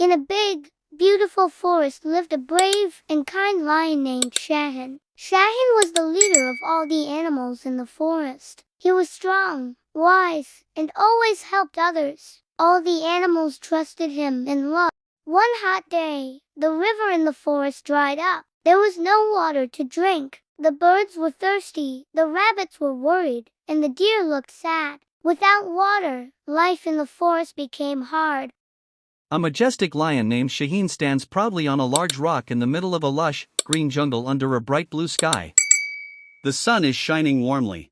In a big, beautiful forest lived a brave and kind lion named Shahin. Shahin was the leader of all the animals in the forest. He was strong, wise, and always helped others. All the animals trusted him and loved. One hot day, the river in the forest dried up. There was no water to drink. The birds were thirsty, the rabbits were worried, and the deer looked sad. Without water, life in the forest became hard. A majestic lion named Shahin stands proudly on a large rock in the middle of a lush, green jungle under a bright blue sky. The sun is shining warmly.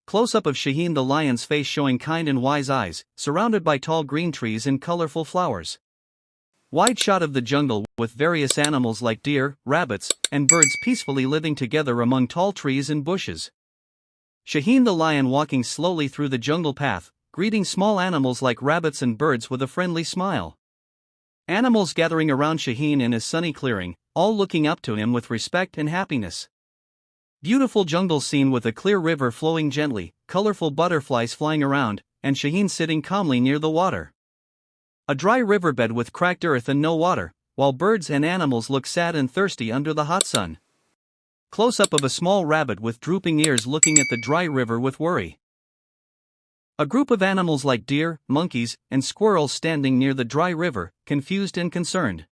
Close-up of Shahin the lion's face showing kind and wise eyes, surrounded by tall green trees and colorful flowers. Wide shot of the jungle with various animals like deer, rabbits, and birds peacefully living together among tall trees and bushes. Shahin the lion walking slowly through the jungle path, greeting small animals like rabbits and birds with a friendly smile. Animals gathering around Shahin in his sunny clearing, all looking up to him with respect and happiness. Beautiful jungle scene with a clear river flowing gently, colorful butterflies flying around, and Shahin sitting calmly near the water. A dry riverbed with cracked earth and no water, while birds and animals look sad and thirsty under the hot sun. Close-up of a small rabbit with drooping ears looking at the dry river with worry. A group of animals like deer, monkeys, and squirrels standing near the dry river, confused and concerned.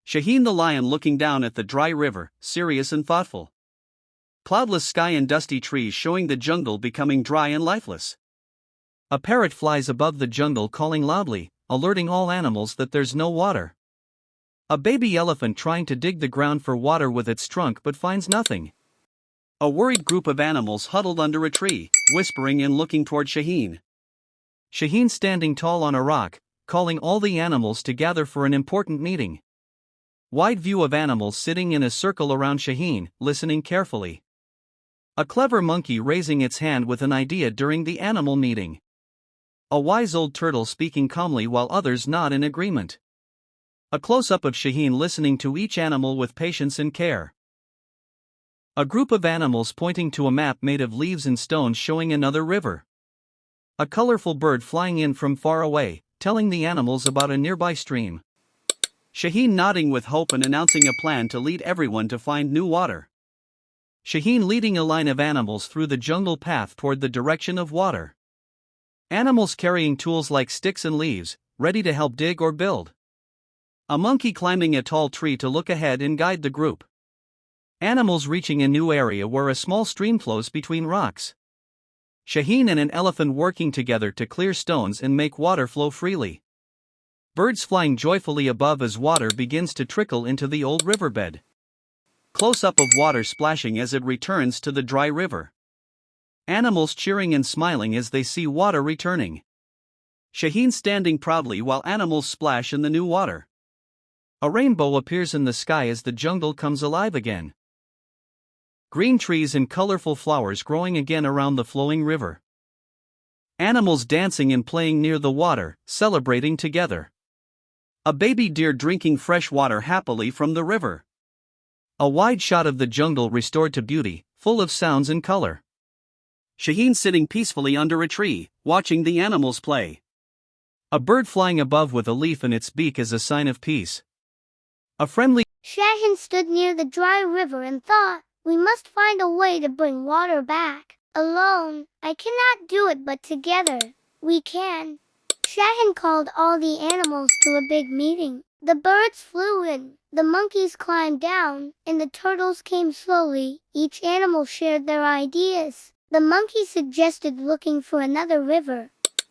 Shahin the lion looking down at the dry river, serious and thoughtful. Cloudless sky and dusty trees showing the jungle becoming dry and lifeless. A parrot flies above the jungle calling loudly, alerting all animals that there's no water. A baby elephant trying to dig the ground for water with its trunk but finds nothing. A worried group of animals huddled under a tree, whispering and looking toward Shahin. Shahin standing tall on a rock, calling all the animals to gather for an important meeting. Wide view of animals sitting in a circle around Shahin, listening carefully. A clever monkey raising its hand with an idea during the animal meeting. A wise old turtle speaking calmly while others nod in agreement. A close-up of Shahin listening to each animal with patience and care. A group of animals pointing to a map made of leaves and stones showing another river. A colorful bird flying in from far away, telling the animals about a nearby stream. Shahin nodding with hope and announcing a plan to lead everyone to find new water. Shahin leading a line of animals through the jungle path toward the direction of water. Animals carrying tools like sticks and leaves, ready to help dig or build. A monkey climbing a tall tree to look ahead and guide the group. Animals reaching a new area where a small stream flows between rocks. Shahin and an elephant working together to clear stones and make water flow freely. Birds flying joyfully above as water begins to trickle into the old riverbed. Close-up of water splashing as it returns to the dry river. Animals cheering and smiling as they see water returning. Shahin standing proudly while animals splash in the new water. A rainbow appears in the sky as the jungle comes alive again. Green trees and colorful flowers growing again around the flowing river. Animals dancing and playing near the water, celebrating together. A baby deer drinking fresh water happily from the river. A wide shot of the jungle restored to beauty, full of sounds and color. Shahin sitting peacefully under a tree, watching the animals play. A bird flying above with a leaf in its beak as a sign of peace. A friendly Shahin stood near the dry river and thought, we must find a way to bring water back. Alone, I cannot do it, but together, we can. Shahin called all the animals to a big meeting. The birds flew in, the monkeys climbed down, and the turtles came slowly. Each animal shared their ideas. The monkey suggested looking for another river.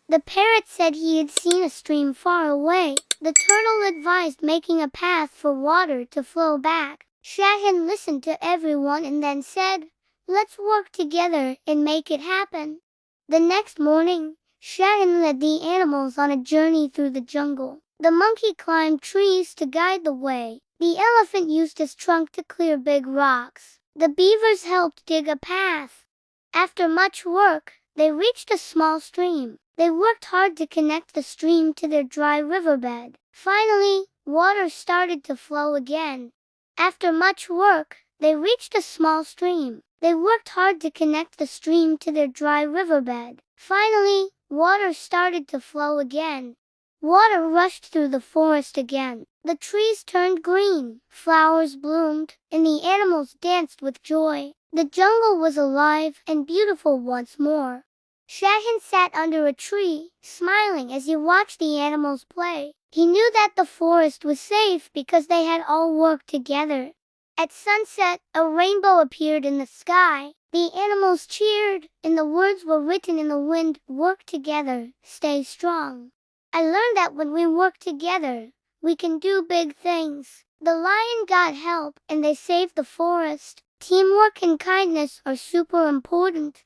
The parrot said he had seen a stream far away. The turtle advised making a path for water to flow back. Shahin listened to everyone and then said, let's work together and make it happen. The next morning, Shahin led the animals on a journey through the jungle. The monkey climbed trees to guide the way. The elephant used his trunk to clear big rocks. The beavers helped dig a path. After much work, they reached a small stream. They worked hard to connect the stream to their dry riverbed. Finally, water started to flow again. After much work, they reached a small stream. They worked hard to connect the stream to their dry riverbed. Finally, water started to flow again. Water rushed through the forest again. The trees turned green, flowers bloomed, and the animals danced with joy. The jungle was alive and beautiful once more. Shahin sat under a tree, smiling as he watched the animals play. He knew that the forest was safe because they had all worked together. At sunset, a rainbow appeared in the sky. The animals cheered, and the words were written in the wind, "Work together, stay strong." I learned that when we work together, we can do big things. The lion got help, and they saved the forest. Teamwork and kindness are super important.